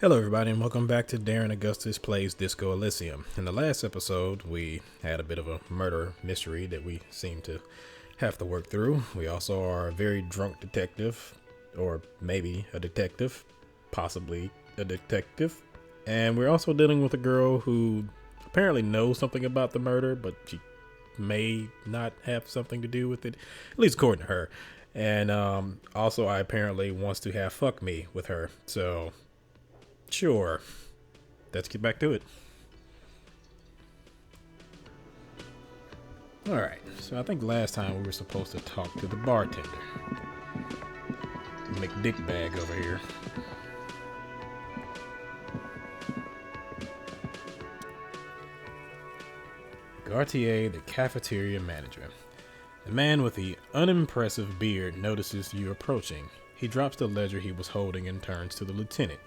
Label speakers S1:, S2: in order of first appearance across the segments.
S1: Hello, everybody, and welcome back to Darren Augustus Plays Disco Elysium. In the last episode, we had a bit of a murder mystery that we seem to have to work through. We also are a very drunk detective, or maybe a detective, possibly a detective. And we're also dealing with a girl who apparently knows something about the murder, but she may not have something to do with it, at least according to her. And also, I apparently wants to have fuck me with her, so... Sure. Let's get back to it. Alright, so I think last time we were supposed to talk to the bartender. McDickbag over here. Gautier, the cafeteria manager. The man with the unimpressive beard notices you approaching. He drops the ledger he was holding and turns to the lieutenant.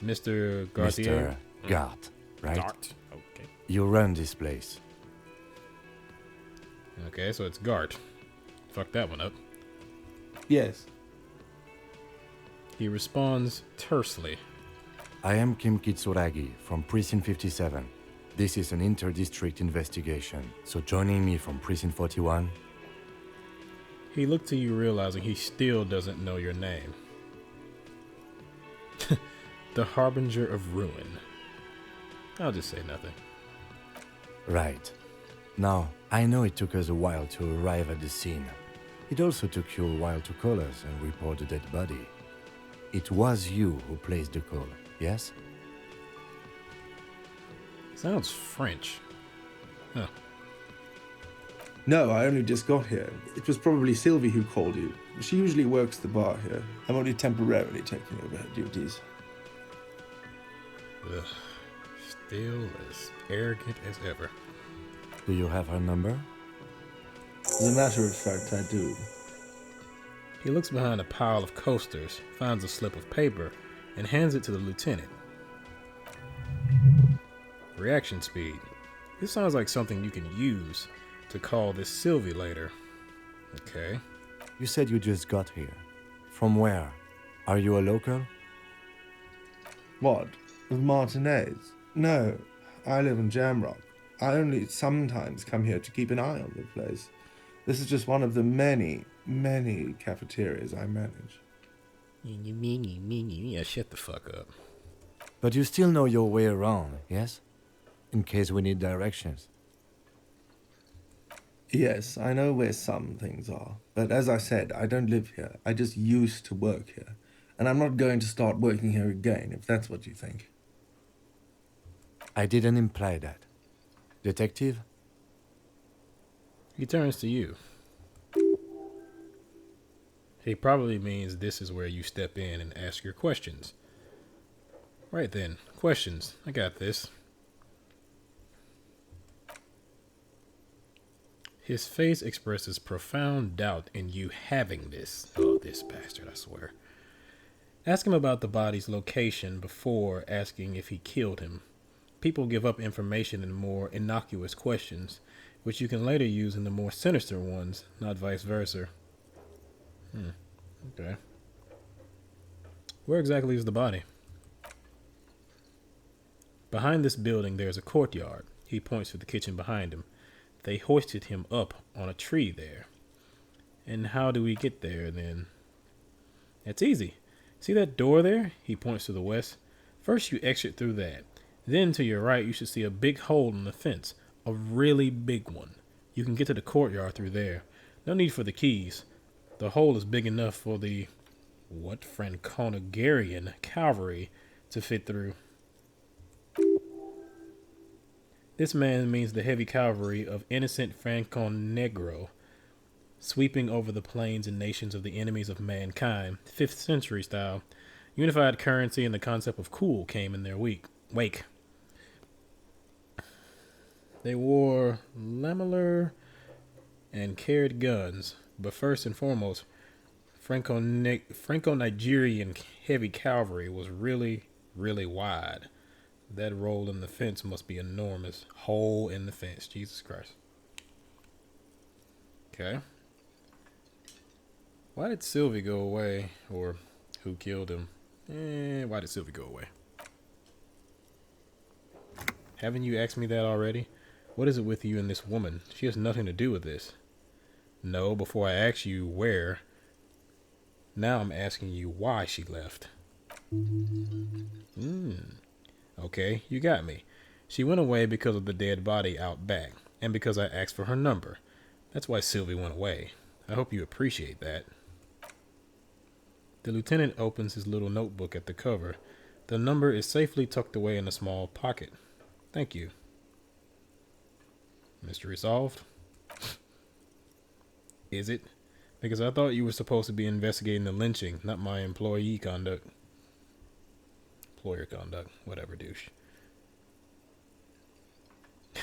S1: Mr. Gautier?
S2: Mr. Gart, right?
S1: Gart. Okay.
S2: You run this place.
S1: Okay, so it's Gart. Fuck that one up.
S3: Yes.
S1: He responds tersely.
S2: I am Kim Kitsuragi from Precinct 57. This is an inter-district investigation, so joining me from Precinct 41...
S1: He looked to you realizing he still doesn't know your name. The Harbinger of Ruin. I'll just say nothing.
S2: Right. Now, I know it took us a while to arrive at the scene. It also took you a while to call us and report the dead body. It was you who placed the call, yes?
S1: Sounds French. Huh.
S3: No, I only just got here. It was probably Sylvie who called you. She usually works the bar here. I'm only temporarily taking over her duties.
S1: Ugh. Still as arrogant as ever.
S2: Do you have her number?
S3: As a matter of fact, I do.
S1: He looks behind a pile of coasters, finds a slip of paper, and hands it to the lieutenant. Reaction speed. This sounds like something you can use to call this Sylvie later. Okay.
S2: You said you just got here. From where? Are you a local?
S3: What? Of Martinez? No, I live in Jamrock. I only sometimes come here to keep an eye on the place. This is just one of the many, many cafeterias I manage.
S1: Yeah, shut the fuck up.
S2: But you still know your way around, yes? In case we need directions.
S3: Yes, I know where some things are. But as I said, I don't live here. I just used to work here. And I'm not going to start working here again, if that's what you think.
S2: I didn't imply that. Detective?
S1: He turns to you. He probably means this is where you step in and ask your questions. Right then, questions. I got this. His face expresses profound doubt in you having this. Oh, this bastard, I swear. Ask him about the body's location before asking if he killed him. People give up information in more innocuous questions, which you can later use in the more sinister ones, not vice versa. Okay. Where exactly is the body? Behind this building, there's a courtyard. He points to the kitchen behind him. They hoisted him up on a tree there. And how do we get there, then? It's easy. See that door there? He points to the west. First, you exit through that. Then, to your right, you should see a big hole in the fence. A really big one. You can get to the courtyard through there. No need for the keys. The hole is big enough for the, Franconegarian cavalry to fit through. This man means the heavy cavalry of innocent Franconegro, sweeping over the plains and nations of the enemies of mankind, 5th century style. Unified currency and the concept of cool came in their wake. They wore lamellar and carried guns, but first and foremost, Franco-Nigerian heavy cavalry was really, really wide. That roll in the fence must be enormous. Hole in the fence. Jesus Christ. Okay. Why did Sylvie go away? Or who killed him? And why did Sylvie go away? Haven't you asked me that already? What is it with you and this woman? She has nothing to do with this. No, before I asked you where, now I'm asking you why she left. Okay, you got me. She went away because of the dead body out back, and because I asked for her number. That's why Sylvie went away. I hope you appreciate that. The lieutenant opens his little notebook at the cover. The number is safely tucked away in a small pocket. Thank you. Mystery solved? Is it? Because I thought you were supposed to be investigating the lynching, not my employer conduct, whatever, douche.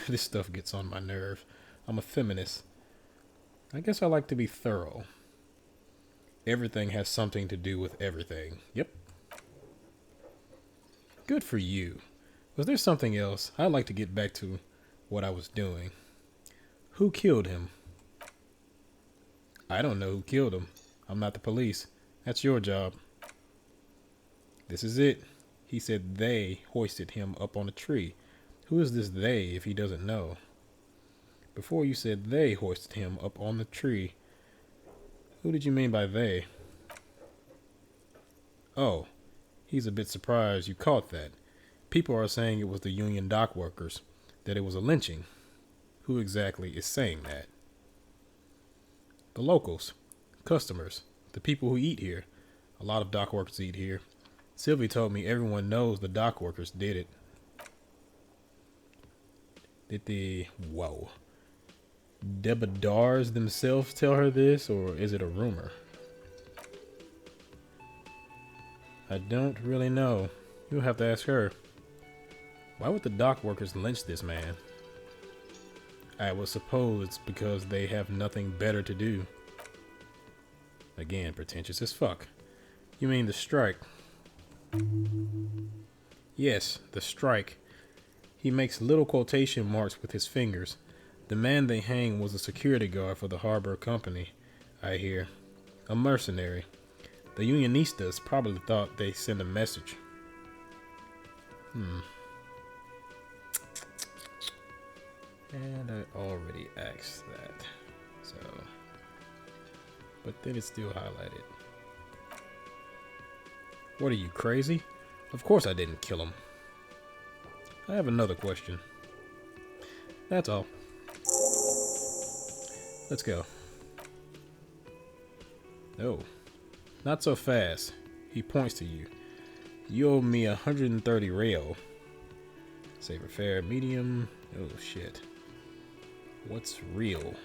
S1: This stuff gets on my nerve. I'm a feminist. I guess I like to be thorough. Everything has something to do with everything. Yep. Good for you. Was there something else? I'd like to get back to what I was doing. Who killed him? I don't know who killed him. I'm not the police. That's your job. This is it. He said they hoisted him up on a tree. Who is this they if he doesn't know? Before you said they hoisted him up on the tree. Who did you mean by they? Oh, he's a bit surprised you caught that. People are saying it was the union dock workers, that it was a lynching. Who exactly is saying that? The locals, customers, the people who eat here. A lot of dock workers eat here. Sylvie told me everyone knows the dock workers did it. Did the Debadars themselves tell her this, or is it a rumor? I don't really know. You'll have to ask her. Why would the dock workers lynch this man? I would suppose it's because they have nothing better to do. Again, pretentious as fuck. You mean the strike? Yes, the strike. He makes little quotation marks with his fingers. The man they hanged was a security guard for the harbor company, I hear. A mercenary. The unionistas probably thought they sent a message. And I already asked that. So, but then it's still highlighted. What are you, crazy? Of course I didn't kill him. I have another question. That's all. Let's go. Oh, not so fast. He points to you. You owe me 130 real. Saver fare, medium. Oh shit. What's real?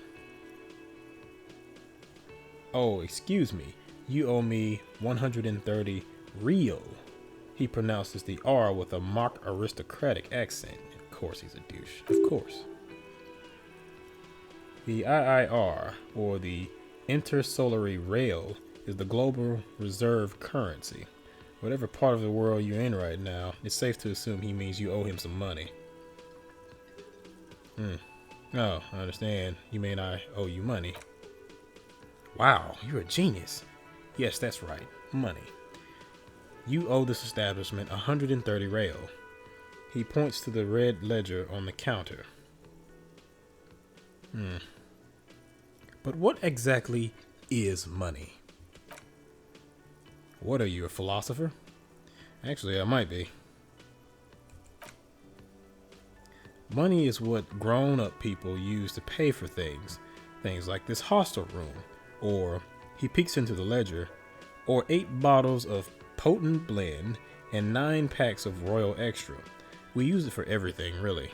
S1: Oh, excuse me. You owe me 130 real. He pronounces the R with a mock aristocratic accent. Of course he's a douche. Of course. The IIR, or the Intersolary Rail, is the global reserve currency. Whatever part of the world you're in right now, it's safe to assume he means you owe him some money. Oh, I understand. You mean I owe you money. Wow, you're a genius. Yes, that's right. Money. You owe this establishment 130 real. He points to the red ledger on the counter. But what exactly is money? What are you, a philosopher? Actually, I might be. Money is what grown-up people use to pay for things. Things like this hostel room, or, he peeks into the ledger, or 8 bottles of potent blend and 9 packs of Royal Extra. We use it for everything, really.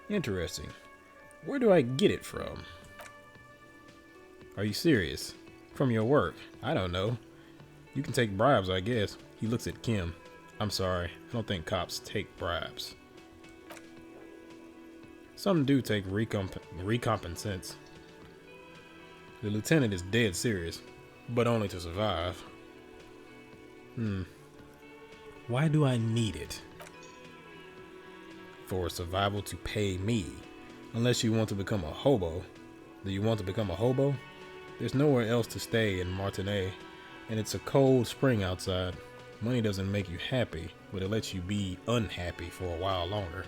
S1: Interesting. Where do I get it from? Are you serious? From your work? I don't know. You can take bribes, I guess. He looks at Kim. I'm sorry, I don't think cops take bribes. Some do take recompenses. The lieutenant is dead serious, but only to survive. Why do I need it? For survival to pay me. Unless you want to become a hobo. Do you want to become a hobo? There's nowhere else to stay in Martinez, and it's a cold spring outside. Money doesn't make you happy, but it lets you be unhappy for a while longer.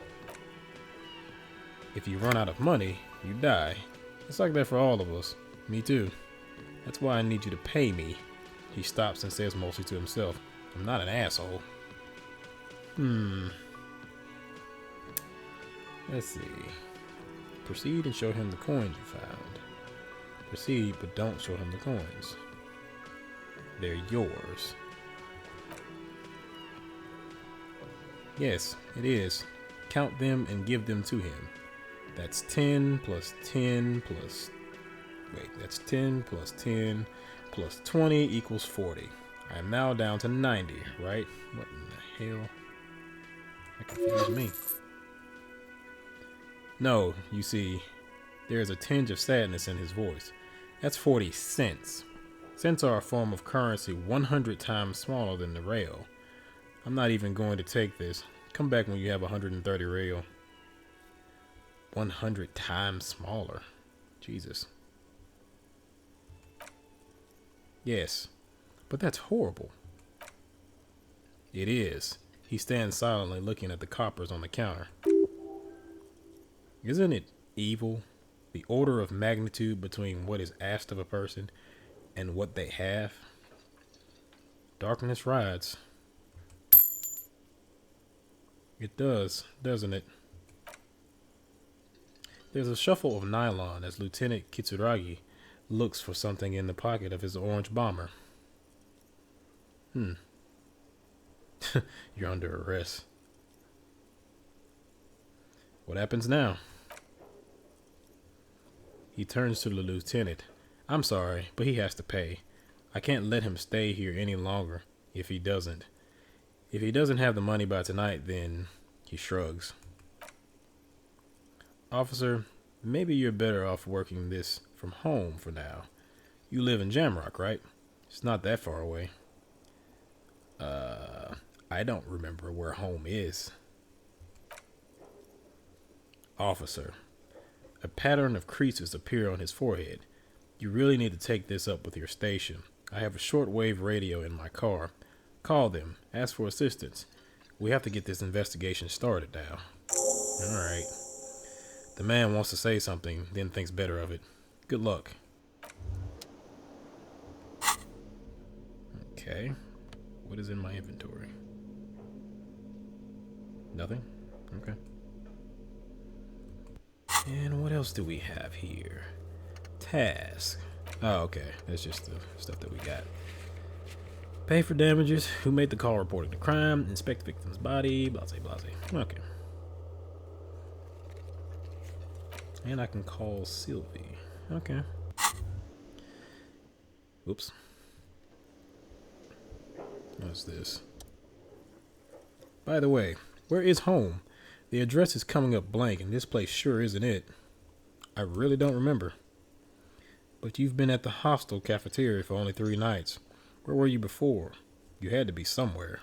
S1: If you run out of money, you die. It's like that for all of us. Me too. That's why I need you to pay me. He stops and says mostly to himself, I'm not an asshole. Let's see. Proceed and show him the coins you found. Proceed, but don't show him the coins. They're yours. Yes, it is. Count them and give them to him. That's 10 plus 10 plus... Wait, that's 10 plus 10 plus 20 equals 40. I am now down to 90, right? What in the hell? That confused me. No, you see, there is a tinge of sadness in his voice. That's 40 cents. Cents are a form of currency 100 times smaller than the rail. I'm not even going to take this. Come back when you have 130 rail. 100 times smaller. Jesus. Yes, but that's horrible. It is. He stands silently looking at the coppers on the counter. Isn't it evil? The order of magnitude between what is asked of a person and what they have? Darkness rides. It does, doesn't it? There's a shuffle of nylon as Lieutenant Kitsuragi looks for something in the pocket of his orange bomber. You're under arrest. What happens now? He turns to the lieutenant. I'm sorry, but he has to pay. I can't let him stay here any longer if he doesn't. If he doesn't have the money by tonight, then he shrugs. Officer, maybe you're better off working this from home for now. You live in Jamrock, right? It's not that far away. I don't remember where home is. Officer, a pattern of creases appear on his forehead. You really need to take this up with your station. I have a shortwave radio in my car. Call them. Ask for assistance. We have to get this investigation started now. Alright. The man wants to say something, then thinks better of it. Good luck. Okay. What is in my inventory? Nothing? Okay. And what else do we have here? Task. Oh, okay. That's just the stuff that we got. Pay for damages. Who made the call reporting the crime? Inspect the victim's body. Blase, blase. Okay. And I can call Sylvie. Okay. Oops. What's this? By the way, where is home? The address is coming up blank, and this place sure isn't it. I really don't remember. But you've been at the hostel cafeteria for only 3 nights. Where were you before? You had to be somewhere.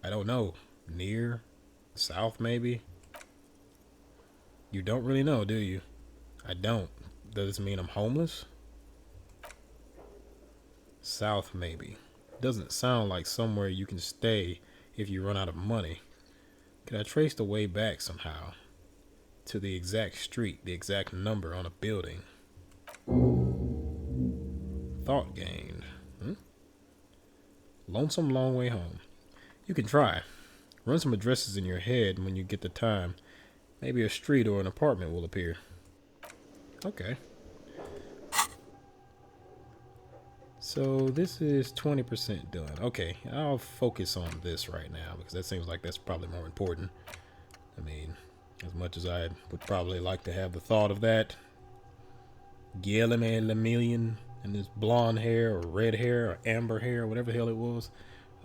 S1: I don't know. Near? South, maybe? You don't really know, do you? I don't. Does this mean I'm homeless? South, maybe. Doesn't sound like somewhere you can stay if you run out of money. Could I trace the way back somehow? To the exact street, the exact number on a building. Thought gained. Lonesome long way home. You can try. Run some addresses in your head when you get the time. Maybe a street or an apartment will appear. Okay. So this is 20% done. Okay, I'll focus on this right now because that seems like that's probably more important. I mean, as much as I would probably like to have the thought of that. Guillermo Lemillion and his blonde hair or red hair or amber hair or whatever the hell it was.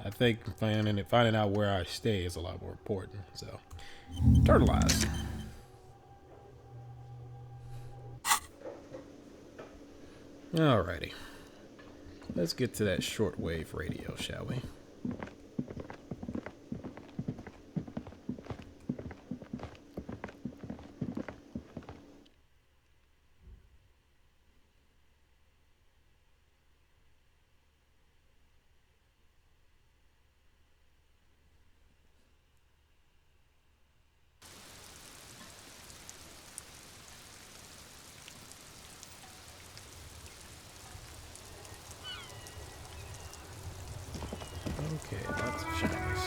S1: I think finding out where I stay is a lot more important. So, turtle eyes. Alrighty. Let's get to that shortwave radio, shall we? Okay, lots of shinies.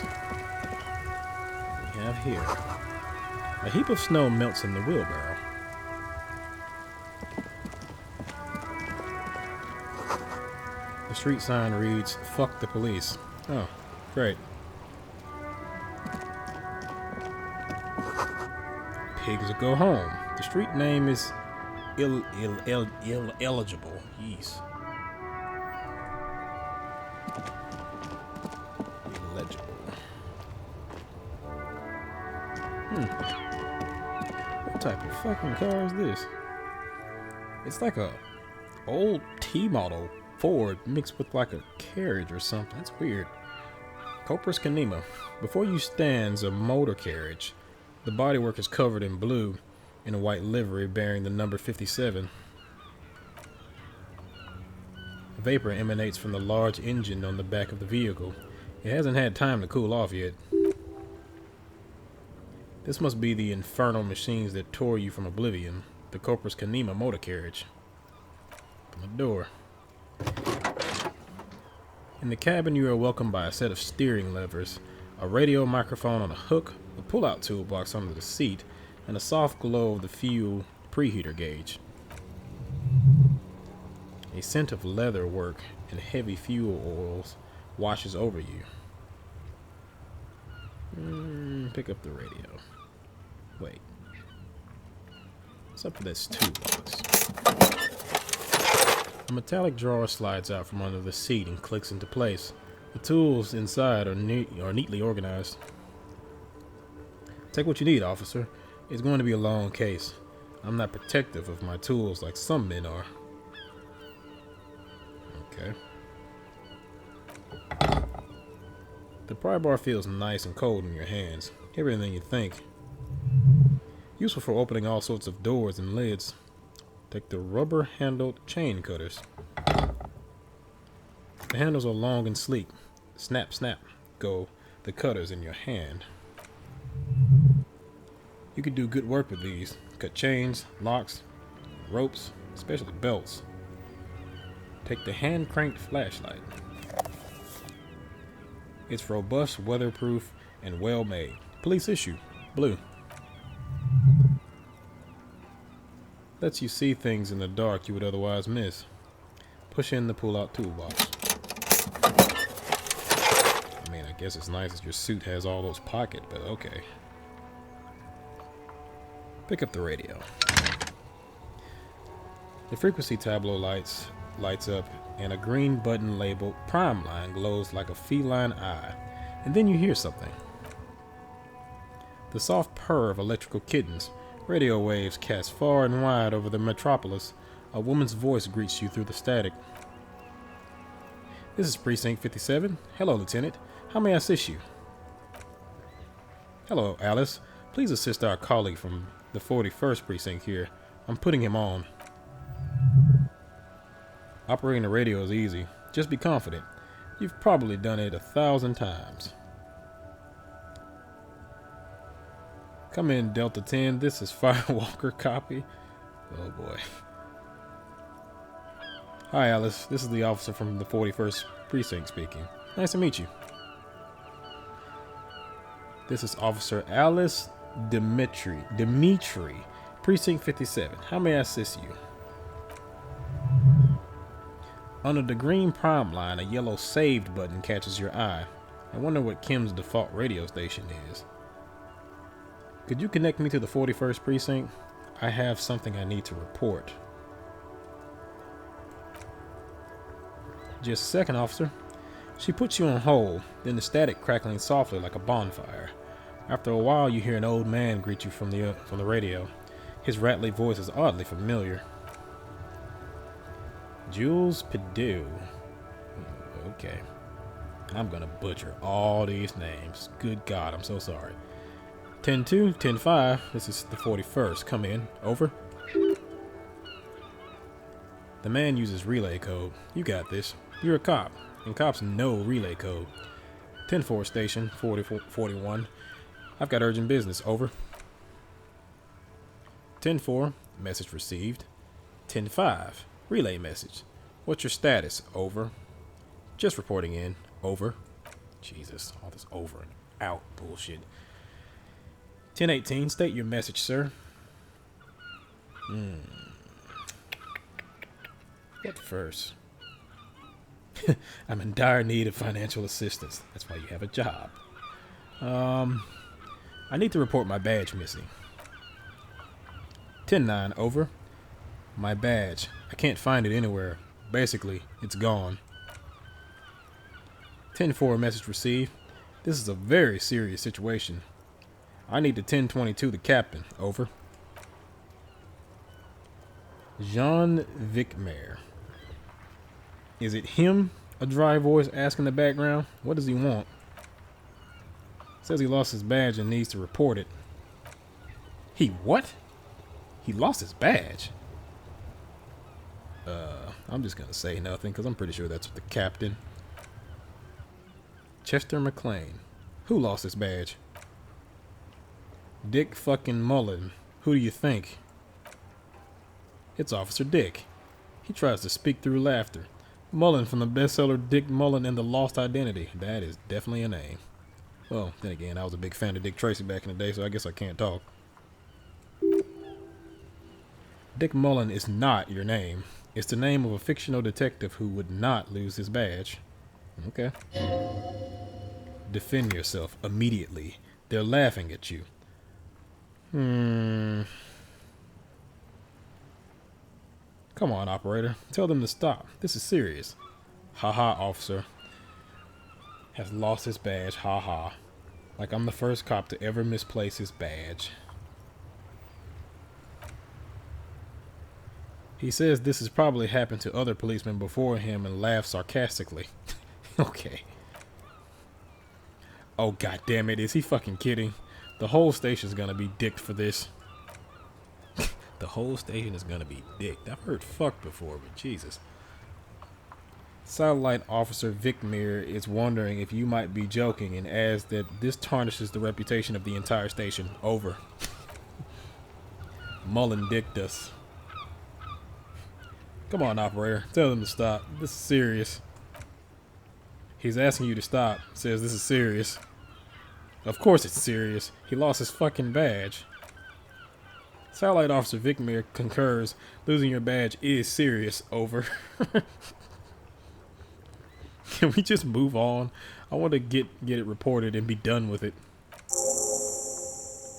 S1: We have here. A heap of snow melts in the wheelbarrow. The street sign reads, "Fuck the police." Oh, great. Pigs go home. The street name is eligible. Jeez. Illegible. What type of fucking car is this? It's like a old T-model Ford mixed with like a carriage or something. That's weird. Copris Canema. Before you stands a motor carriage. The bodywork is covered in blue in a white livery bearing the number 57. Vapor emanates from the large engine on the back of the vehicle. It hasn't had time to cool off yet. This must be the infernal machines that tore you from oblivion. The Copris Canema motor carriage. Open the door. In the cabin you are welcomed by a set of steering levers, a radio microphone on a hook, a pull-out toolbox under the seat, and a soft glow of the fuel preheater gauge. A scent of leather work and heavy fuel oils washes over you. Pick up the radio. Wait. What's up with this toolbox? A metallic drawer slides out from under the seat and clicks into place. The tools inside are neatly organized. Take what you need, officer. It's going to be a long case. I'm not protective of my tools like some men are. Okay. The pry bar feels nice and cold in your hands. Everything you think. Useful for opening all sorts of doors and lids. Take the rubber-handled chain cutters. The handles are long and sleek. Snap, snap, go the cutters in your hand. You could do good work with these. Cut chains, locks, ropes, especially belts. Take the hand-cranked flashlight. It's robust, weatherproof, and well-made. Police issue, blue. Lets you see things in the dark you would otherwise miss. Push in the pull-out toolbox. I mean, I guess it's nice that your suit has all those pockets, but okay. Pick up the radio. The frequency tableau lights up, and a green button labeled Prime Line glows like a feline eye. And then you hear something. The soft purr of electrical kittens. Radio waves cast far and wide over the metropolis. A woman's voice greets you through the static. This is Precinct 57. Hello, Lieutenant. How may I assist you? Hello, Alice. Please assist our colleague from the 41st Precinct here. I'm putting him on. Operating the radio is easy. Just be confident. You've probably done it 1,000 times. Come in, Delta 10. This is Firewalker copy. Oh boy. Hi, Alice. This is the officer from the 41st Precinct speaking. Nice to meet you. This is Officer Alice Dimitri, Precinct 57. How may I assist you? Under the green prime line, a yellow saved button catches your eye. I wonder what Kim's default radio station is. Could you connect me to the 41st Precinct? I have something I need to report. Just a second, officer. She puts you on hold, then the static crackling softly like a bonfire. After a while, you hear an old man greet you from the radio. His rattly voice is oddly familiar. Jules Perdue. Okay. I'm gonna butcher all these names. Good God, I'm so sorry. 10-2, 10-5. This is the 41st. Come in. Over. The man uses relay code. You got this. You're a cop, and cops know relay code. 10-4 station, 41. I've got urgent business. Over. 10-4. Message received. 10-5. Relay message. What's your status? Over. Just reporting in. Over. Jesus, all this over and out bullshit. 1018, state your message, sir. What first? I'm in dire need of financial assistance. That's why you have a job. I need to report my badge missing. 10-9, over. My badge. I can't find it anywhere. Basically, it's gone. 10-4, message received. This is a very serious situation. I need to 1022 the captain. Over. Jean Vicmaire. Is it him? A dry voice asks in the background. What does he want? Says he lost his badge and needs to report it. He what? He lost his badge? I'm just gonna say nothing because I'm pretty sure that's the captain. Chester McLean. Who lost his badge? Dick fucking Mullen. Who do you think? It's Officer Dick. He tries to speak through laughter. Mullen from the bestseller Dick Mullen and the Lost Identity. That is definitely a name. Well, then again, I was a big fan of Dick Tracy back in the day, so I guess I can't talk. Dick Mullen is not your name. It's the name of a fictional detective who would not lose his badge. Okay. Defend yourself immediately. They're laughing at you. Come on, operator. Tell them to stop. This is serious. Haha, officer. Has lost his badge. Haha. Like I'm the first cop to ever misplace his badge. He says this has probably happened to other policemen before him and laughs sarcastically. Okay. Oh, god damn it. Is he fucking kidding? The whole station's gonna be dicked for this. The whole station is gonna be dicked. I've heard fuck before, but Jesus. Satellite Officer Vicmere is wondering if you might be joking and adds that this tarnishes the reputation of the entire station. Over. Mullen dicked us. Come on, operator. Tell them to stop. This is serious. He's asking you to stop. Says this is serious. Of course it's serious. He lost his fucking badge. Satellite Officer Vicmere concurs. Losing your badge is serious. Over. Can we just move on? I want to get it reported and be done with it.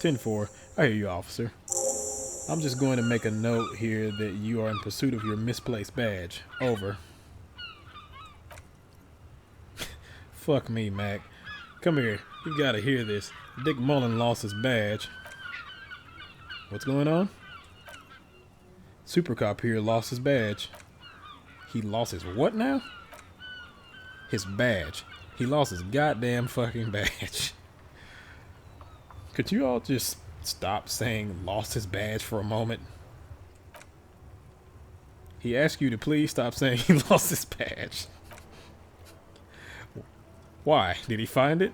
S1: 10-4. I hear you, officer. I'm just going to make a note here that you are in pursuit of your misplaced badge. Over. Fuck me, Mac. Come here. You gotta hear this. Dick Mullen lost his badge. What's going on? Super Cop here lost his badge. He lost his what now? His badge. He lost his goddamn fucking badge. Could you all just stop saying lost his badge for a moment? He asked you to please stop saying he lost his badge. Why? Did he find it?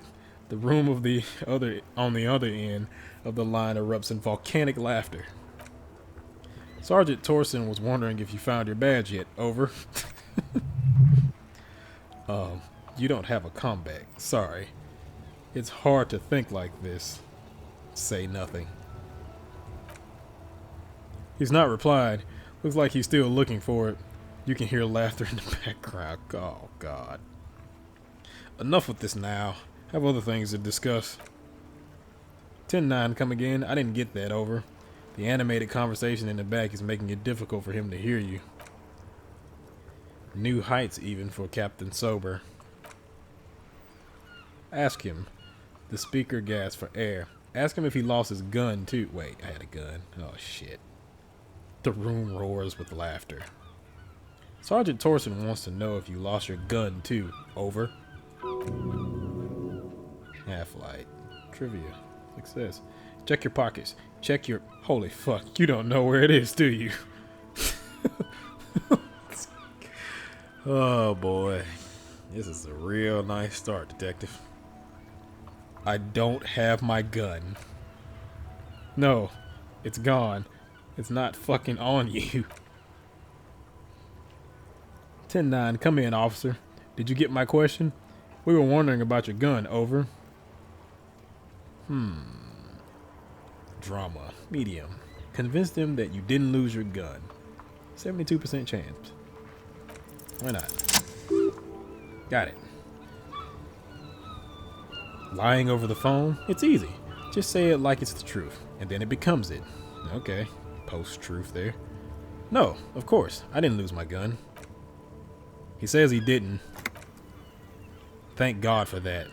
S1: The room of the other on the other end of the line erupts in volcanic laughter. Sergeant Torson was wondering if you found your badge yet. Over. You don't have a comeback. Sorry. It's hard to think like this. Say nothing. He's not replied. Looks like he's still looking for it. You can hear laughter in the background. Oh, God. Enough with this now. Have other things to discuss. 10-9, come again. I didn't get that. Over. The animated conversation in the back is making it difficult for him to hear you. New heights even for Captain Sober. Ask him. The speaker gasped for air. Ask him if he lost his gun too. Wait, I had a gun. Oh shit. The room roars with laughter. Sergeant Torson wants to know if you lost your gun too. Over. Half-light. Trivia. Success. Check your pockets. Check your... Holy fuck. You don't know where it is, do you? Oh boy. This is a real nice start, detective. I don't have my gun. No. It's gone. It's not fucking on you. 10-9, come in, officer. Did you get my question? We were wondering about your gun. Over. Drama. Medium. Convince them that you didn't lose your gun. 72% chance. Why not? Got it. Lying over the phone? It's easy. Just say it like it's the truth, and then it becomes it. Okay. Post-truth there. No, of course. I didn't lose my gun. He says he didn't. Thank God for that.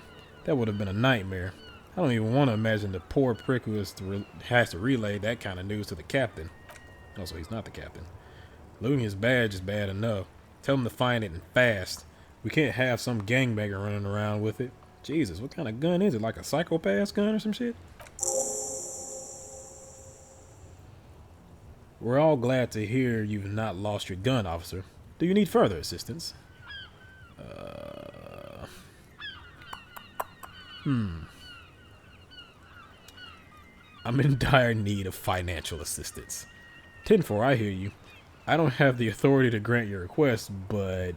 S1: That would have been a nightmare. I don't even want to imagine the poor prick who has to relay that kind of news to the captain. Also, he's not the captain. Losing his badge is bad enough. Tell him to find it and fast. We can't have some gangbanger running around with it. Jesus, what kind of gun is it? Like a psychopath's gun or some shit? We're all glad to hear you've not lost your gun, officer. Do you need further assistance? I'm in dire need of financial assistance. 10-4, I hear you. I don't have the authority to grant your request, but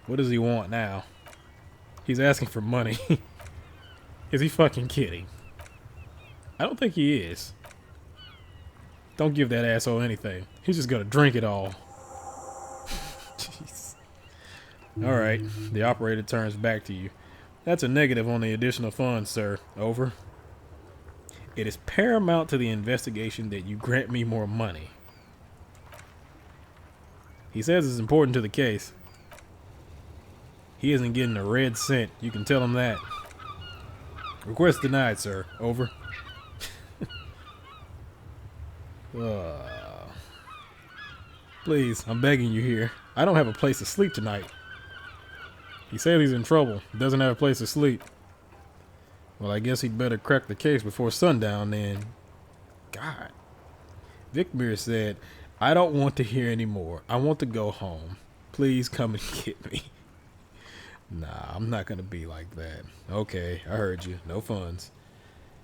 S1: what does he want now? He's asking for money. Is he fucking kidding? I don't think he is. Don't give that asshole anything. He's just gonna drink it all. Jeez. Alright, the operator turns back to you. That's a negative on the additional funds, sir. Over. It is paramount to the investigation that you grant me more money. He says it's important to the case. He isn't getting a red cent. You can tell him that. Request denied, sir. Over. Please, I'm begging you here. I don't have a place to sleep tonight. He says he's in trouble. Doesn't have a place to sleep. Well, I guess he'd better crack the case before sundown then. God. Vicmir said, I don't want to hear any more. I want to go home. Please come and get me. Nah, I'm not gonna be like that. Okay, I heard you. No funds.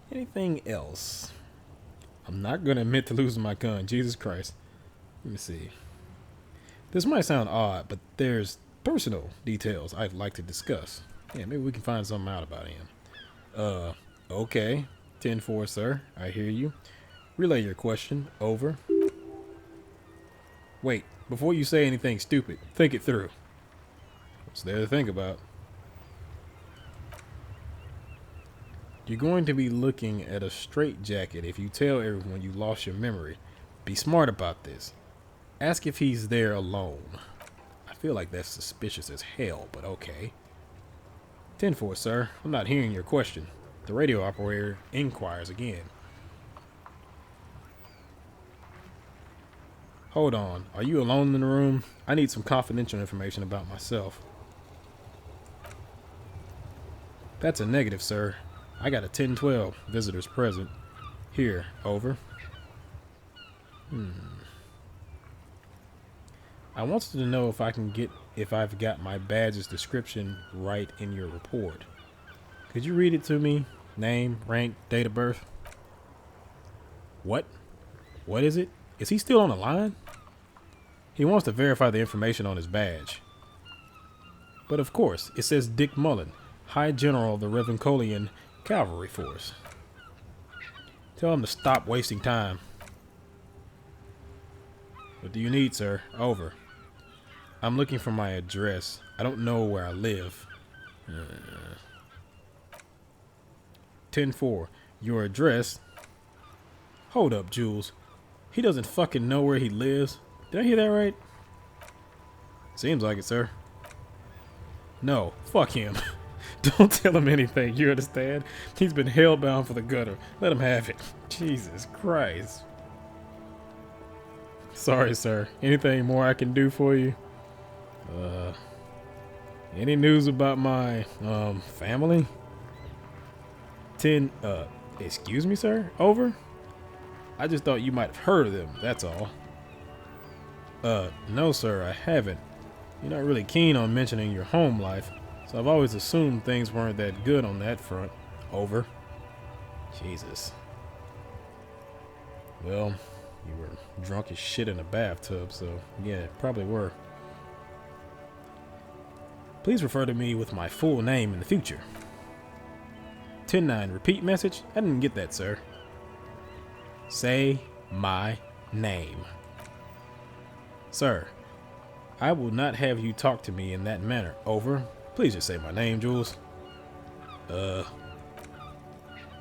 S1: Anything else? I'm not gonna admit to losing my gun. Jesus Christ. Let me see. This might sound odd, but there's personal details I'd like to discuss. Yeah, maybe we can find something out about him. Okay. 10-4, sir. I hear you. Relay your question. Over. Wait, before you say anything stupid, think it through. What's there to think about? You're going to be looking at a straitjacket if you tell everyone you lost your memory. Be smart about this. Ask if he's there alone. I feel like that's suspicious as hell, but okay. 10-4, sir. I'm not hearing your question. The radio operator inquires again. Hold on. Are you alone in the room? I need some confidential information about myself. That's a negative, sir. I got a 10-12. Visitors present. Here. Over. I wanted to know if I've got my badge's description right in your report. Could you read it to me? Name, rank, date of birth? What? What is it? Is he still on the line? He wants to verify the information on his badge. But of course, it says Dick Mullen, High General of the Revencolian Cavalry Force. Tell him to stop wasting time. What do you need, sir? Over. I'm looking for my address. I don't know where I live. 10-4. Your address? Hold up, Jules. He doesn't fucking know where he lives. Did I hear that right? Seems like it, sir. No, fuck him. Don't tell him anything, you understand? He's been hellbound for the gutter. Let him have it. Jesus Christ. Sorry, sir. Anything more I can do for you? Any news about my, family? Excuse me, sir? Over? I just thought you might have heard of them, that's all. No, sir, I haven't. You're not really keen on mentioning your home life, so I've always assumed things weren't that good on that front. Over. Jesus. Well, you were drunk as shit in a bathtub, so yeah, probably were. Please refer to me with my full name in the future. 10-9, repeat message? I didn't get that, sir. Say my name. Sir, I will not have you talk to me in that manner. Over. Please just say my name, Jules.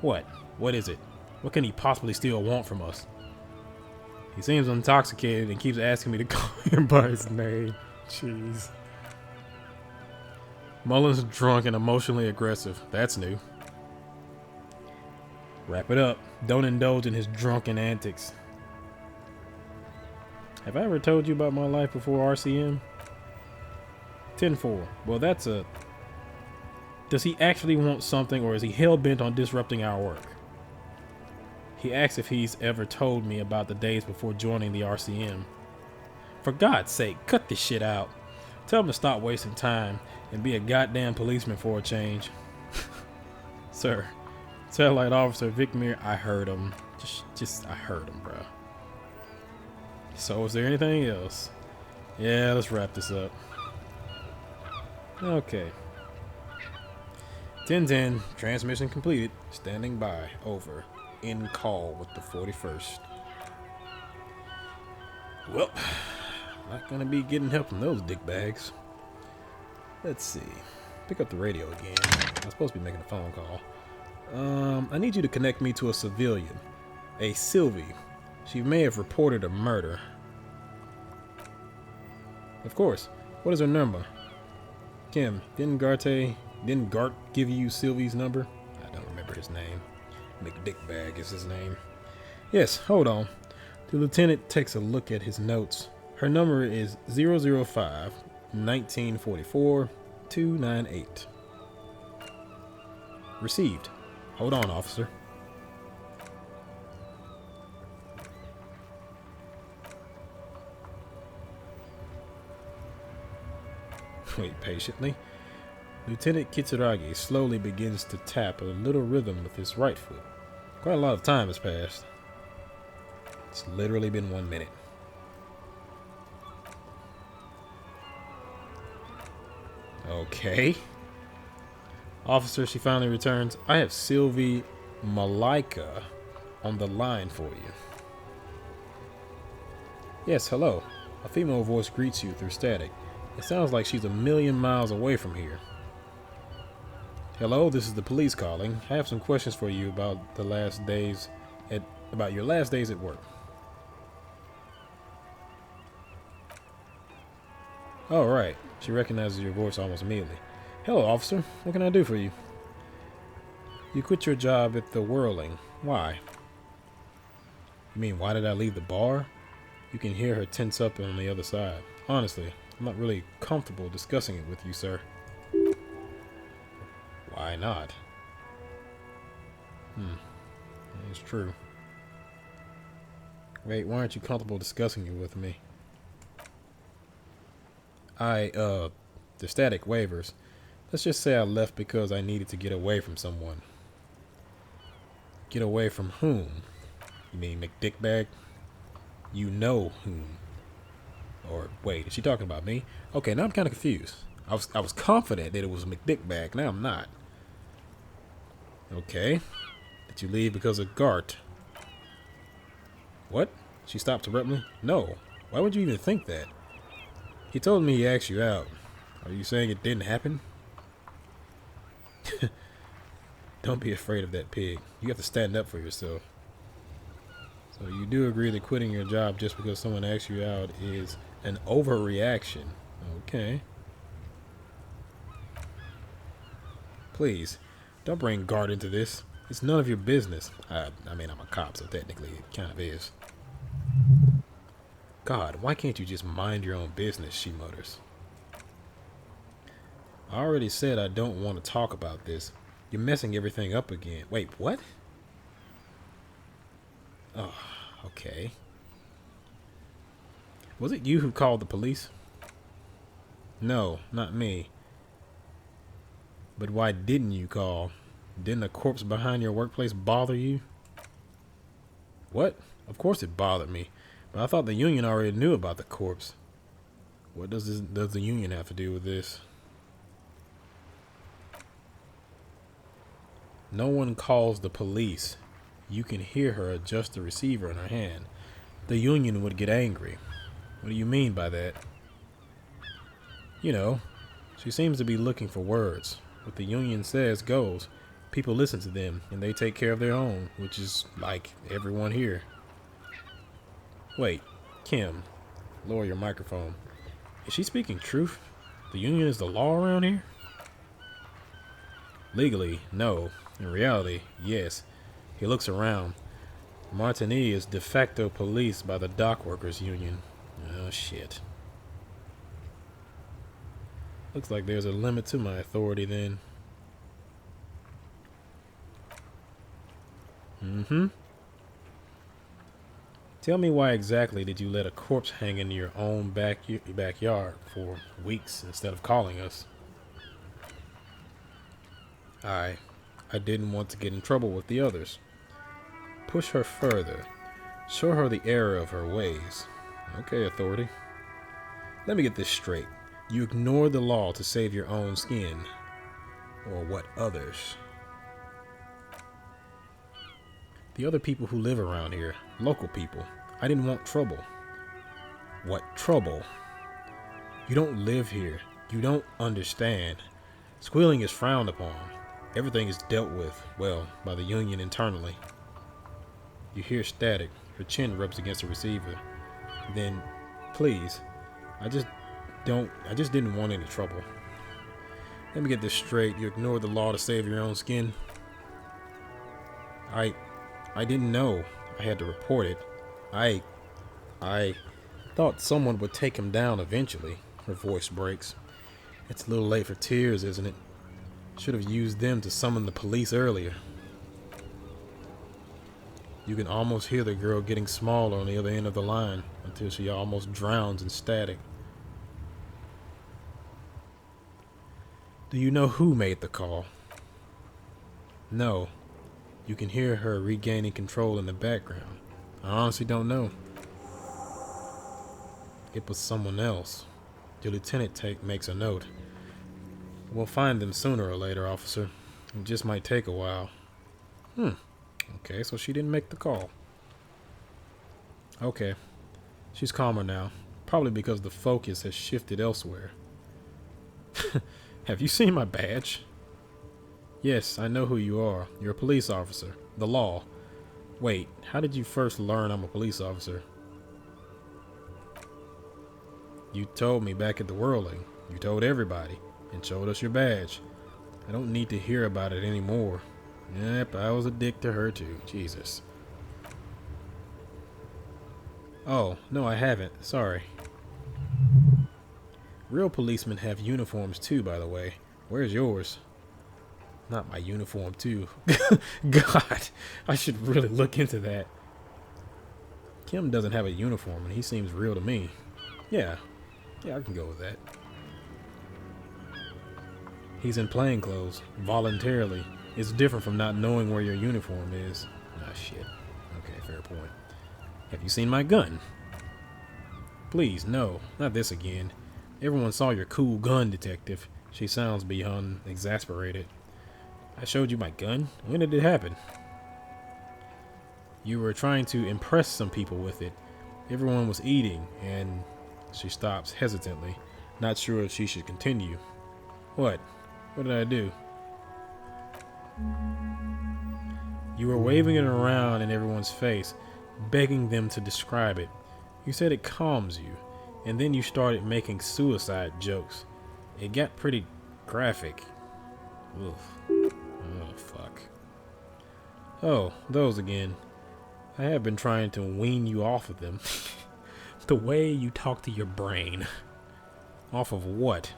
S1: What? What is it? What can he possibly still want from us? He seems intoxicated and keeps asking me to call him by his name. Jeez. Mullen's drunk and emotionally aggressive. That's new. Wrap it up. Don't indulge in his drunken antics. Have I ever told you about my life before RCM? 10-4. Well, that's a... Does he actually want something, or is he hell-bent on disrupting our work? He asks if he's ever told me about the days before joining the RCM. For God's sake, cut this shit out. Tell him to stop wasting time and be a goddamn policeman for a change. Sir, Satellite Officer Vic Mir, I heard him. I heard him, bro. So, is there anything else? Yeah, let's wrap this up. Okay. 10-10, transmission completed. Standing by. Over. In call with the 41st. Well, not gonna be getting help from those dickbags. Let's see. Pick up the radio again. I'm supposed to be making a phone call. I need you to connect me to a civilian. A Sylvie. She may have reported a murder. Of course. What is her number? Kim, didn't Gart give you Sylvie's number? I don't remember his name. McDickbag is his name. Yes, hold on. The lieutenant takes a look at his notes. Her number is 005-1944-298. Received. Hold on, officer. Wait patiently. Lieutenant Kitsuragi slowly begins to tap a little rhythm with his right foot. Quite a lot of time has passed. It's literally been 1 minute. Okay. Officer, she finally returns. I have Sylvie Malika on the line for you. Yes, hello. A female voice greets you through static. It sounds like she's a million miles away from here. Hello, this is the police calling. I have some questions for you about your last days at work. Oh, right. She recognizes your voice almost immediately. Hello, officer. What can I do for you? You quit your job at the Whirling. Why? You mean, why did I leave the bar? You can hear her tense up on the other side. Honestly, I'm not really comfortable discussing it with you, sir. Why not? It's true. Wait, why aren't you comfortable discussing it with me? The static waivers. Let's just say I left because I needed to get away from someone. Get away from whom? You mean McDickbag? You know whom. Or wait, is she talking about me? Okay, now I'm kind of confused. I was confident that it was a McDickbag. Now I'm not. Okay. Did you leave because of Gart? What? She stopped abruptly? No. Why would you even think that? He told me he asked you out. Are you saying it didn't happen? Don't be afraid of that pig. You have to stand up for yourself. So you do agree that quitting your job just because someone asks you out is an overreaction. Okay. Please, don't bring Gart into this. It's none of your business. I mean, I'm a cop, so technically it kind of is. God, why can't you just mind your own business, she mutters. I already said I don't want to talk about this. You're messing everything up again. Wait, what? Oh, okay. Was it you who called the police? No, not me. But why didn't you call? Didn't the corpse behind your workplace bother you? What? Of course it bothered me. But I thought the union already knew about the corpse. What does the union have to do with this? No one calls the police. You can hear her adjust the receiver in her hand. The union would get angry. What do you mean by that? You know, she seems to be looking for words. What the union says goes. People listen to them, and they take care of their own, which is like everyone here. Wait, Kim, lower your microphone. Is she speaking truth? The union is the law around here? Legally, no. In reality, yes. He looks around. Martigny is de facto police by the dock workers union. Oh, shit. Looks like there's a limit to my authority then. Tell me, why exactly did you let a corpse hang in your own backyard for weeks instead of calling us? I didn't want to get in trouble with the others. Push her further. Show her the error of her ways. Okay, authority. Let me get this straight. You ignored the law to save your own skin. Or what others? The other people who live around here, local people. I didn't want trouble. What trouble? You don't live here. You don't understand. Squealing is frowned upon. Everything is dealt with, well, by the union internally. You hear static. Her chin rubs against the receiver. Then, please, I just didn't want any trouble. Let me get this straight. You ignored the law to save your own skin. I didn't know I had to report it. I thought someone would take him down eventually. Her voice breaks. It's a little late for tears, isn't it? Should have used them to summon the police earlier. You can almost hear the girl getting smaller on the other end of the line until she almost drowns in static. Do you know who made the call? No. You can hear her regaining control in the background. I honestly don't know. It was someone else. The lieutenant makes a note. We'll find them sooner or later, officer. It just might take a while. Okay, so she didn't make the call. Okay. She's calmer now. Probably because the focus has shifted elsewhere. Have you seen my badge? Yes, I know who you are. You're a police officer. The law. Wait, how did you first learn I'm a police officer? You told me back at the Whirling. You told everybody and showed us your badge. I don't need to hear about it anymore. Yep, I was a dick to her too. Jesus. Oh, no, I haven't. Sorry. Real policemen have uniforms too, by the way. Where's yours? Not my uniform too. God, I should really look into that. Kim doesn't have a uniform and he seems real to me. Yeah, I can go with that. He's in plain clothes, voluntarily. It's different from not knowing where your uniform is. Ah, shit. Okay, fair point. Have you seen my gun? Please, no, not this again. Everyone saw your cool gun, detective. She sounds beyond exasperated. I showed you my gun? When did it happen? You were trying to impress some people with it. Everyone was eating, and she stops hesitantly, not sure if she should continue. What? What did I do? You were waving it around in everyone's face, begging them to describe it. You said it calms you, and then you started making suicide jokes. It got pretty graphic. Oof. Oh, fuck. Oh, those again. I have been trying to wean you off of them. The way you talk to your brain. Off of what?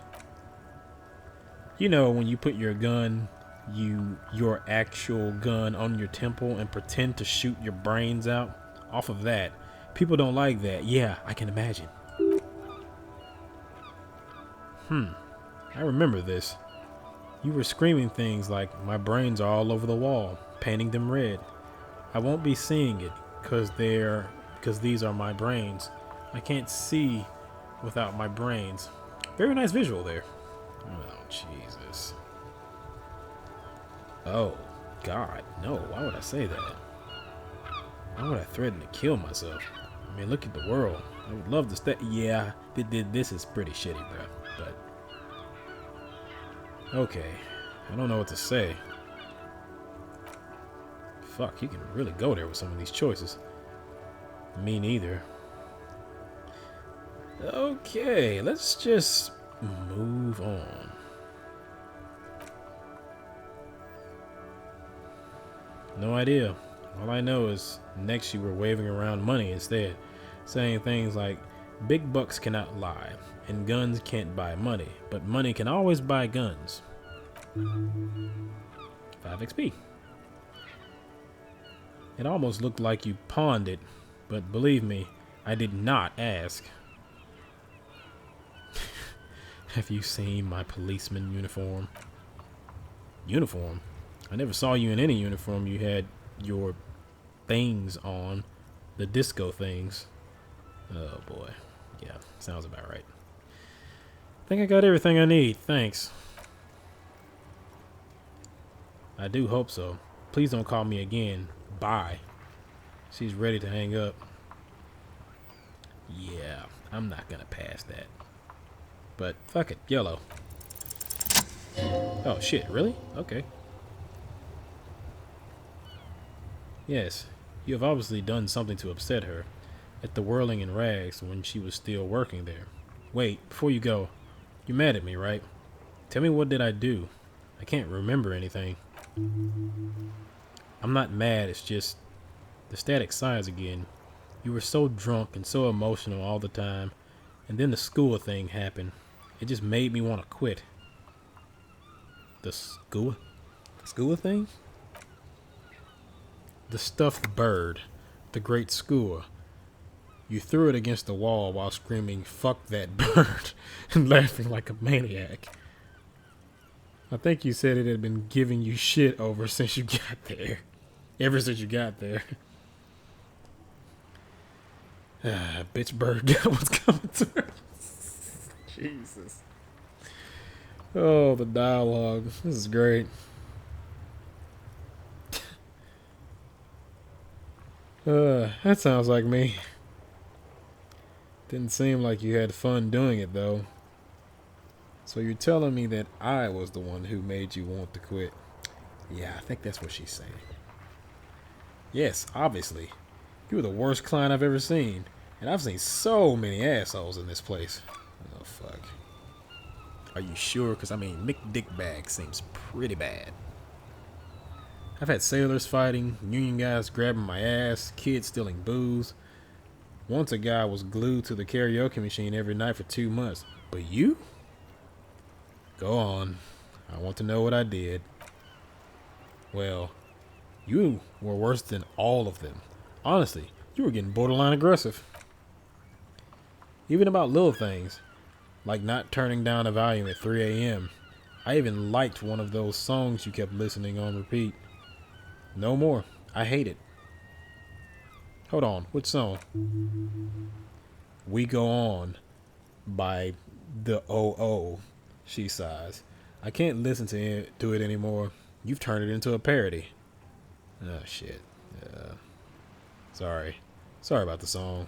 S1: You know, when you put your gun, your actual gun on your temple and pretend to shoot your brains out? Off of that. People don't like that. Yeah, I can imagine. I remember this. You were screaming things like, my brains are all over the wall, painting them red. I won't be seeing it, because these are my brains. I can't see without my brains. Very nice visual there. Oh, Jesus. Oh, God, no. Why would I say that? Why would I threaten to kill myself? I mean, look at the world. I would love to stay. Yeah, this is pretty shitty, bro. But okay, I don't know what to say. Fuck, you can really go there with some of these choices. Me neither. Okay, let's just move on. No idea. All I know is next you were waving around money instead, saying things like, big bucks cannot lie, and guns can't buy money, but money can always buy guns. 5 XP. It almost looked like you pawned it, but believe me, I did not ask. Have you seen my policeman uniform? Uniform? I never saw you in any uniform. You had your things on. The disco things. Oh boy. Yeah, sounds about right. I think I got everything I need. Thanks. I do hope so. Please don't call me again. Bye. She's ready to hang up. Yeah, I'm not gonna pass that. But fuck it, YOLO. Oh shit, really? Okay. Yes, you have obviously done something to upset her at the whirling in rags when she was still working there. Wait, before you go, you're mad at me, right? Tell me, what did I do? I can't remember anything. I'm not mad, it's just the static sighs again. You were so drunk and so emotional all the time, and then the school thing happened. It just made me want to quit. The school? School thing? The stuffed bird. The great school. You threw it against the wall while screaming, "Fuck that bird," and laughing like a maniac. I think you said it had been giving you shit over since you got there. Ever since you got there. Bitch bird got what's coming to her. Jesus. Oh, the dialogue. This is great. That sounds like me. Didn't seem like you had fun doing it, though. So you're telling me that I was the one who made you want to quit? Yeah, I think that's what she's saying. Yes, obviously. You were the worst client I've ever seen. And I've seen so many assholes in this place. Oh, fuck. Are you sure? Because, I mean, Mick Dickbag seems pretty bad. I've had sailors fighting, union guys grabbing my ass, kids stealing booze. Once a guy was glued to the karaoke machine every night for 2 months. But you? Go on. I want to know what I did. Well, you were worse than all of them. Honestly, you were getting borderline aggressive. Even about little things, like not turning down a volume at 3 a.m. I even liked one of those songs you kept listening on repeat. No more. I hate it. Hold on, which song? We Go On by the O.O. She sighs. I can't listen to it anymore. You've turned it into a parody. Oh, shit. Sorry. Sorry about the song.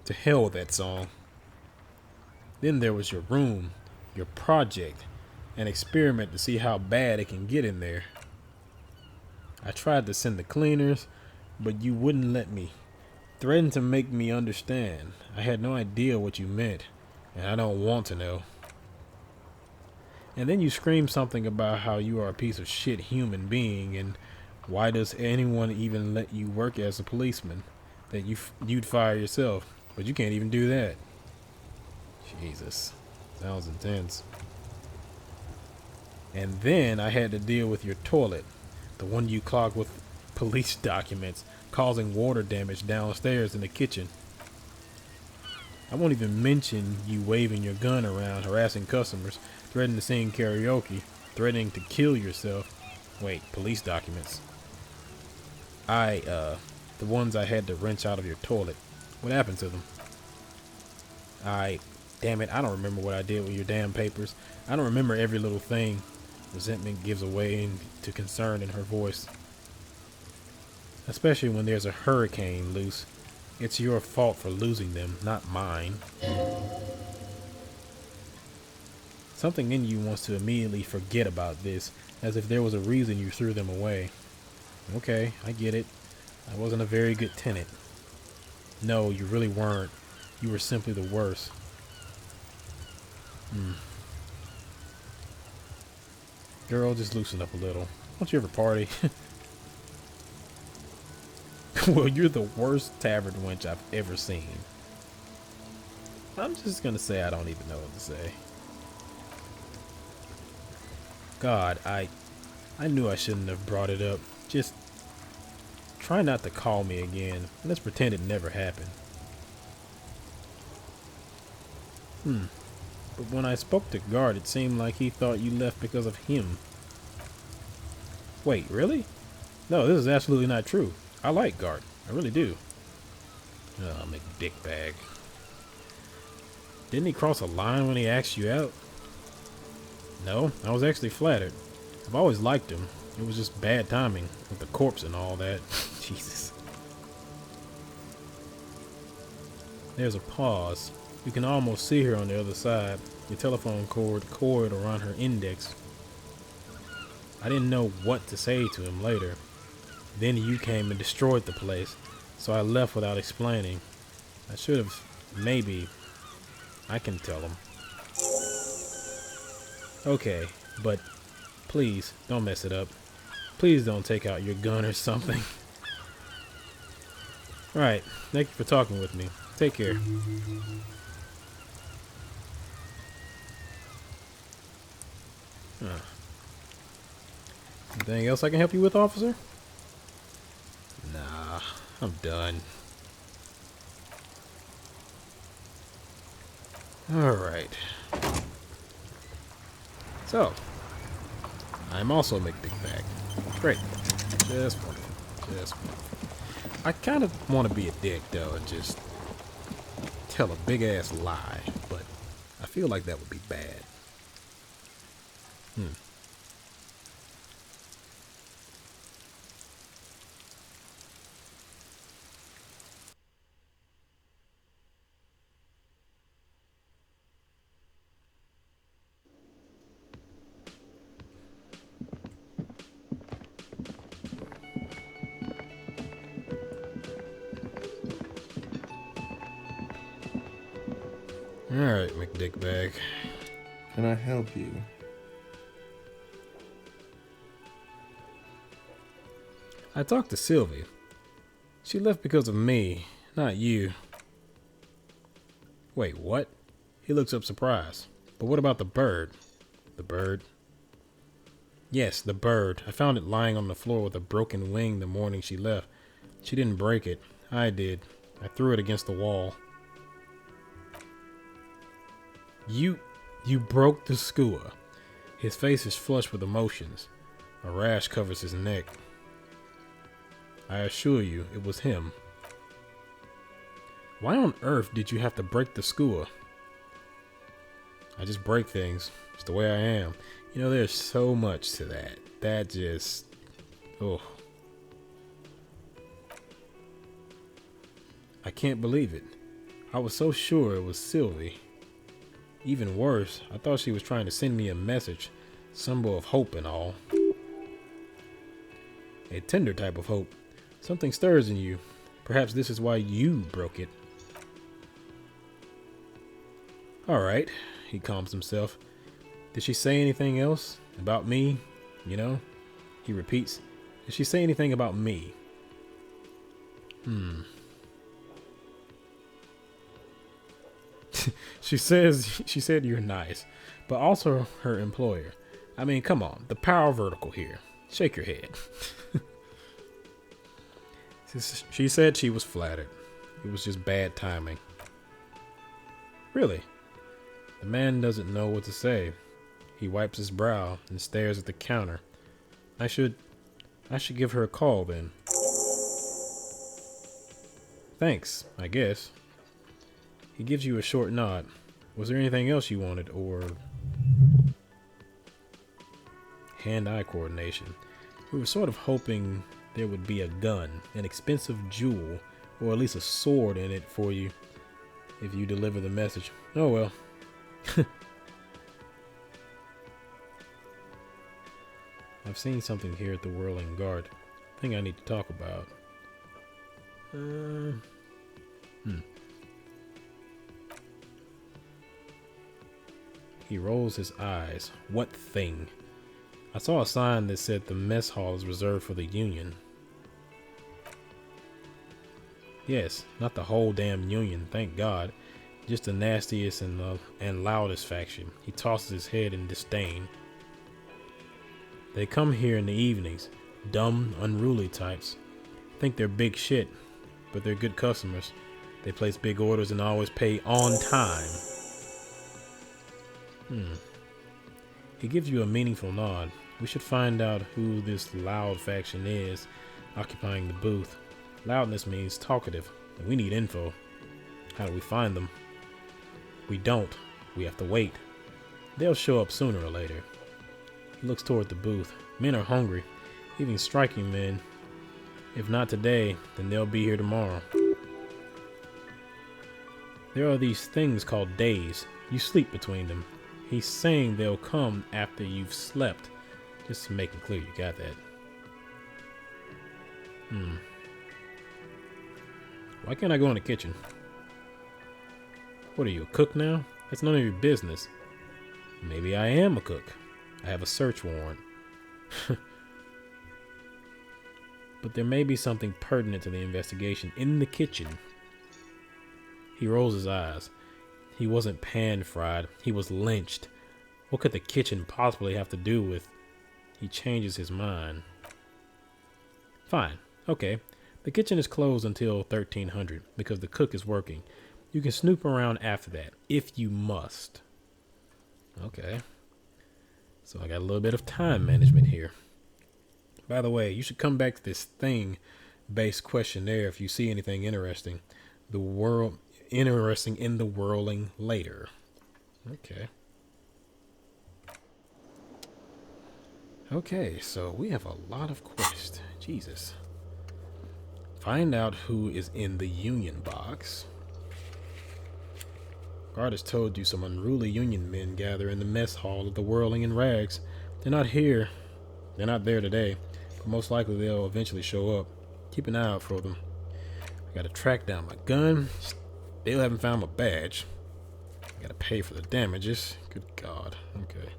S1: To hell with that song. Then there was your room, your project, an experiment to see how bad it can get in there. I tried to send the cleaners, but you wouldn't let me. Threatened to make me understand. I had no idea what you meant, and I don't want to know. And then you screamed something about how you are a piece of shit human being, and why does anyone even let you work as a policeman? That you'd fire yourself, but you can't even do that. Jesus, sounds intense. And then I had to deal with your toilet, the one you clogged with police documents, causing water damage downstairs in the kitchen. I won't even mention you waving your gun around, harassing customers, threatening to sing karaoke, threatening to kill yourself. Wait, police documents. The ones I had to wrench out of your toilet. What happened to them? Damn it, I don't remember what I did with your damn papers. I don't remember every little thing. Resentment gives way to concern in her voice. Especially when there's a hurricane loose. It's your fault for losing them, not mine. Something in you wants to immediately forget about this, as if there was a reason you threw them away. Okay, I get it. I wasn't a very good tenant. No, you really weren't. You were simply the worst. Girl, just loosen up a little. Don't you ever party? Well, you're the worst tavern wench I've ever seen. I'm just gonna say I don't even know what to say. God, I knew I shouldn't have brought it up. Just try not to call me again. Let's pretend it never happened. But when I spoke to Guard, it seemed like he thought you left because of him. Wait, really? No, this is absolutely not true. I like Guard. I really do. Oh, McDickbag. Didn't he cross a line when he asked you out? No, I was actually flattered. I've always liked him. It was just bad timing with the corpse and all that. Jesus. There's a pause. You can almost see her on the other side. Your telephone cord coiled around her index. I didn't know what to say to him later. Then you came and destroyed the place, so I left without explaining. I should have, maybe. I can tell him. Okay, but please don't mess it up. Please don't take out your gun or something. Right, thank you for talking with me. Take care. Anything else I can help you with, officer? Nah, I'm done. Alright. So, I'm also McDickbag. Great. Just wonderful. Just wonderful. I kind of want to be a dick, though, and just tell a big-ass lie, but I feel like that would be bad. Alright, McDickbag.
S3: Can I help you?
S1: I talked to Sylvie. She left because of me, not you. Wait, what? He looks up surprised. But what about the bird? The bird? Yes, the bird. I found it lying on the floor with a broken wing the morning she left. She didn't break it. I did. I threw it against the wall. You broke the skua. His face is flushed with emotions. A rash covers his neck. I assure you, it was him. Why on earth did you have to break the skua? I just break things. It's the way I am. You know, there's so much to that. That just... oh. I can't believe it. I was so sure it was Sylvie. Even worse, I thought she was trying to send me a message. Symbol of hope and all. A tender type of hope. Something stirs in you. Perhaps this is why you broke it. Alright, he calms himself. Did she say anything else? About me? You know? He repeats. Did she say anything about me? She said you're nice, but also her employer. I mean, come on, the power vertical here. Shake your head. She said she was flattered. It was just bad timing. Really? The man doesn't know what to say. He wipes his brow and stares at the counter. I should give her a call then. Thanks, I guess. He gives you a short nod. Was there anything else you wanted, or... hand-eye coordination. We were sort of hoping there would be a gun, an expensive jewel, or at least a sword in it for you if you deliver the message. Oh well. I've seen something here at the Whirling Guard. Thing I need to talk about. He rolls his eyes. What thing? I saw a sign that said the mess hall is reserved for the Union. Yes, not the whole damn Union, thank God. Just the nastiest and loudest faction. He tosses his head in disdain. They come here in the evenings. Dumb, unruly types. Think they're big shit, but they're good customers. They place big orders and always pay on time. He gives you a meaningful nod. We should find out who this loud faction is occupying the booth. Loudness means talkative, and we need info. How do we find them? We don't. We have to wait. They'll show up sooner or later. He looks toward the booth. Men are hungry, even striking men. If not today, then they'll be here tomorrow. There are these things called days. You sleep between them. He's saying they'll come after you've slept. Just to make it clear you got that. Why can't I go in the kitchen? What are you, a cook now? That's none of your business. Maybe I am a cook. I have a search warrant. But there may be something pertinent to the investigation in the kitchen. He rolls his eyes. He wasn't pan-fried. He was lynched. What could the kitchen possibly have to do with... He changes his mind. Fine. Okay. The kitchen is closed until 1300 because the cook is working. You can snoop around after that, if you must. Okay. So I got a little bit of time management here. By the way, you should come back to this thing-based questionnaire if you see anything interesting. Interesting in the whirling later. Okay. Okay, so we have a lot of quests. Jesus. Find out who is in the Union box. Guard has told you some unruly Union men gather in the mess hall of the Whirling in Rags. They're not here. They're not there today. But most likely they'll eventually show up. Keep an eye out for them. I gotta track down my gun. Still haven't found my badge. I gotta pay for the damages. Good God. Okay.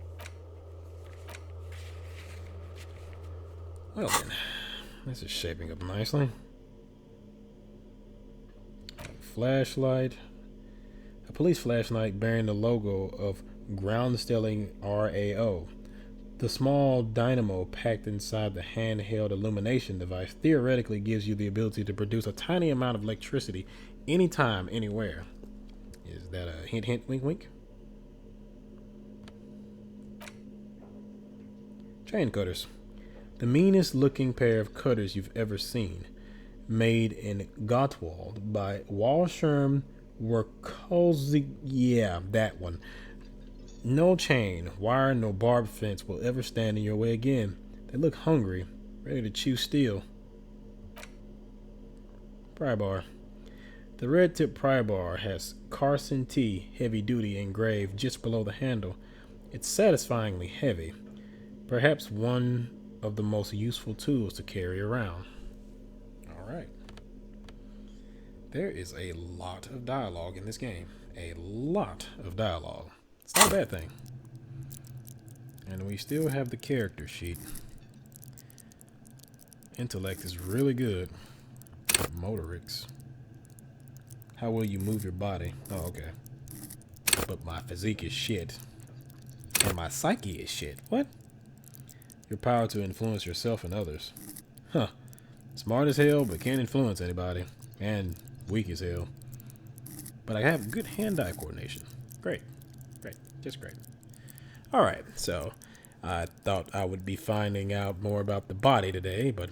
S1: Well then, this is shaping up nicely. Flashlight. A police flashlight bearing the logo of Ground Stealing RAO. The small dynamo packed inside the handheld illumination device theoretically gives you the ability to produce a tiny amount of electricity anytime, anywhere. Is that a hint, hint, wink, wink? Chain cutters. The meanest looking pair of cutters you've ever seen. Made in Gottwald by Walsherm Werkolzig. Yeah, that one. No chain, wire, no barbed fence will ever stand in your way again. They look hungry, ready to chew steel. Pry bar. The red tip pry bar has Carson T heavy duty engraved just below the handle. It's satisfyingly heavy. Perhaps one of the most useful tools to carry around. Alright. There is a lot of dialogue in this game. A lot of dialogue. It's not a bad thing. And we still have the character sheet. Intellect is really good. Motorics. How will you move your body? Oh, okay. But my physique is shit. And my psyche is shit. What? Your power to influence yourself and others. Huh. Smart as hell, but can't influence anybody. And weak as hell. But I have good hand-eye coordination. Great. Great. Just great. Alright, so I thought I would be finding out more about the body today, but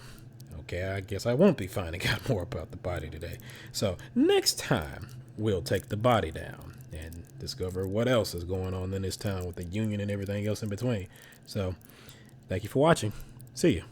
S1: okay, I guess I won't be finding out more about the body today. So next time, we'll take the body down and discover what else is going on in this town with the Union and everything else in between. So Thank you for watching. See you.